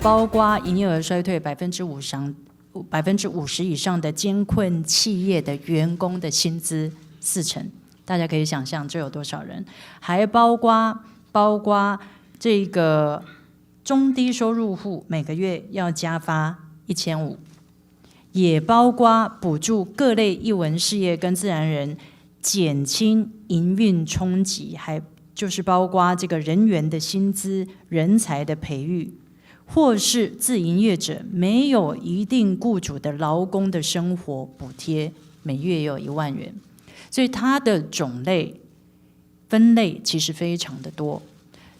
包括营业额衰退50%以上的艰困企业的员工的薪资40%，大家可以想象这有多少人？还包括这个中低收入户每个月要加发1500，也包括补助各类艺文事业跟自然人减轻营运冲击，还就是包括这个人员的薪资、人才的培育，或是自营业者没有一定雇主的劳工的生活补贴，每月有1万元。所以它的种类分类其实非常的多，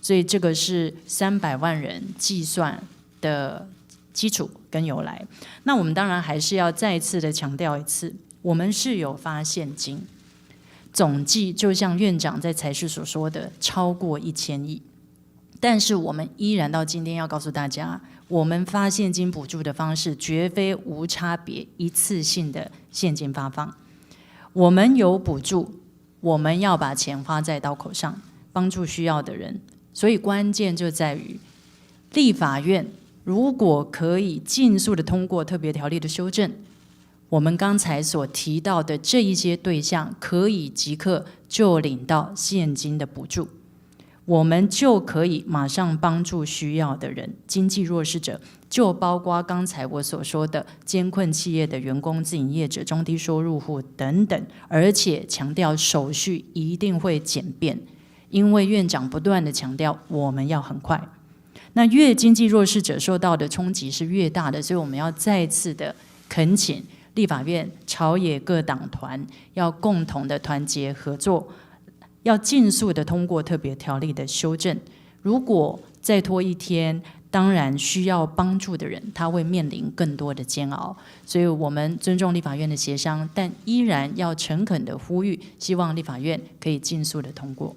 所以这个是300万人计算的基础跟由来。那我们当然还是要再一次的强调一次，我们是有发现金，总计就像院长在财视所说的超过1000亿，但是我们依然到今天要告诉大家，我们发现金补助的方式绝非无差别一次性的现金发放，我们有补助，我们要把钱花在刀口上，帮助需要的人。所以关键就在于立法院如果可以尽速的通过特别条例的修正，我们刚才所提到的这一些对象可以即刻就领到现金的补助，我们就可以马上帮助需要的人，经济弱势者就包括刚才我所说的艰困企业的员工、自营业者、中低收入户等等，而且强调手续一定会简便，因为院长不断的强调我们要很快。那越经济弱势者受到的冲击是越大的，所以我们要再次的恳请立法院朝野各党团要共同的团结合作，要尽速的通过特别条例的修正。如果再拖一天，当然需要帮助的人他会面临更多的煎熬。所以我们尊重立法院的协商，但依然要诚恳的呼吁，希望立法院可以尽速的通过。